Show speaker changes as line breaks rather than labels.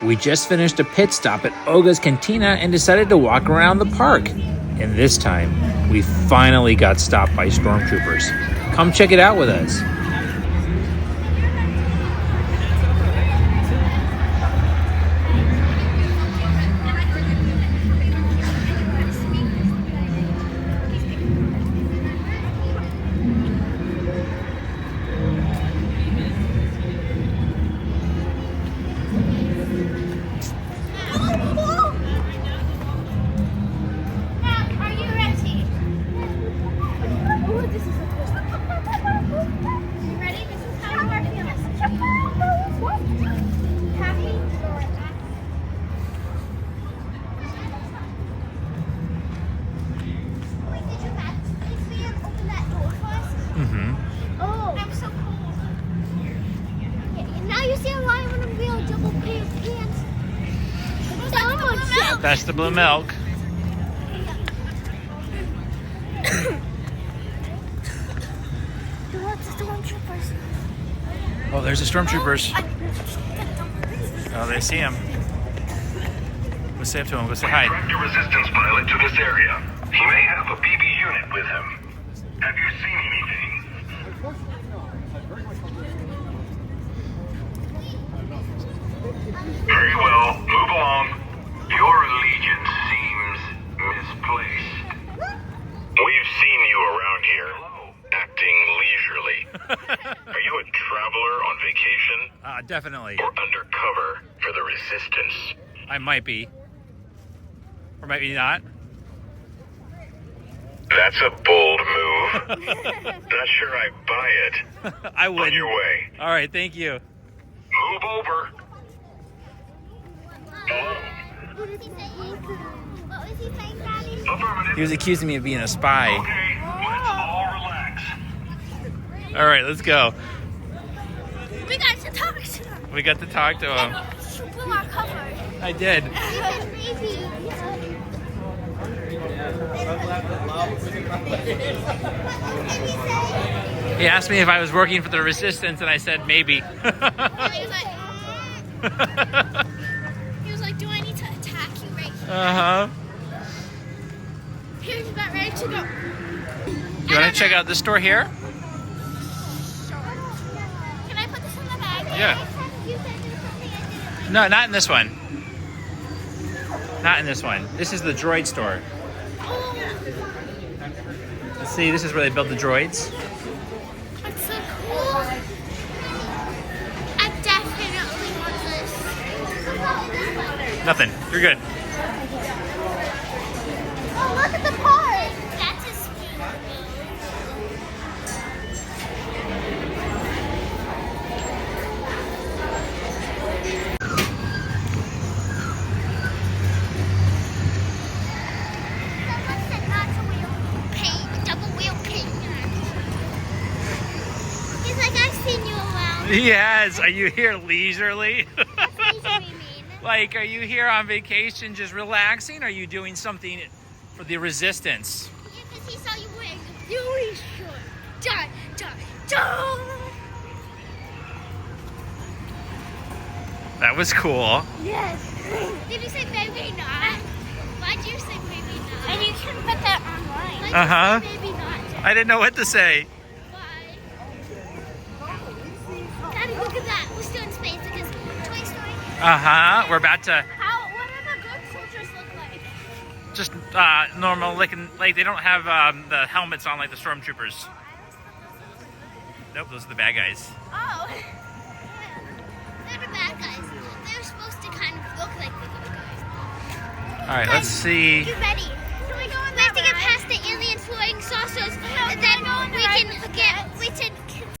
We just finished a pit stop at Oga's Cantina and decided to walk around the park. And this time, we finally got stopped by Stormtroopers. Come check it out with us. That's the blue milk. Oh, there's the Stormtroopers. Oh, they see him. Go say up to him. Go say hi.
Direct a resistance pilot to this area. He may have a BB unit with him. Have you seen anything? Very well. Move along. Your allegiance seems misplaced. We've seen you around here, acting leisurely. Are you a traveler on vacation?
Definitely.
Or undercover for the resistance?
I might be. Or maybe not.
That's a bold move. Not sure I buy it.
I would.
On your way.
All right, thank you.
Move over.
What was he saying? What was he saying, Daddy?
Affirmative.
He was accusing me of being a spy.
Okay, let's all relax.
All right, let's go.
We got to talk to him.
We got to talk to him.
We are covered.
I did.
He said maybe.
He asked me if I was working for the resistance, and I said maybe.
He was like, do I need to attack you right here?
Uh-huh.
He was about ready to go.
You want to check out the store here?
Can I put this in the bag?
Yeah.
You said there's something I didn't like.
No, not in this one. Not in this one. This is the droid store. Let's see, this is where they build the droids.
It's so cool. I definitely want this.
Nothing. You're good.
Oh, look at the part. That's a spoon. Someone said not to wheel paint, double wheel paint. He's like, I've seen you around.
He has. Are you here leisurely?
That's leisurely mean.
Like, are you here on vacation just relaxing? Or are you doing something for the resistance?
Yeah, because he saw you wearing a really short. Dun, dun, dun.
That was cool.
Yes. Did you say maybe not? Why'd you say maybe not? And you can put that online.
Uh-huh.
Maybe not.
I didn't know what to say.
Why? Daddy, look at that. We're still in space because Toy Story.
Uh-huh. We're about to
What do the good soldiers look like?
just normal, like they don't have the helmets on like the Stormtroopers. Nope, those are the bad guys.
Oh. They're the bad guys. They're supposed to kind of look like the good guys.
All right, let's see.
You ready? We have to get past the alien flying saucers, and then we can get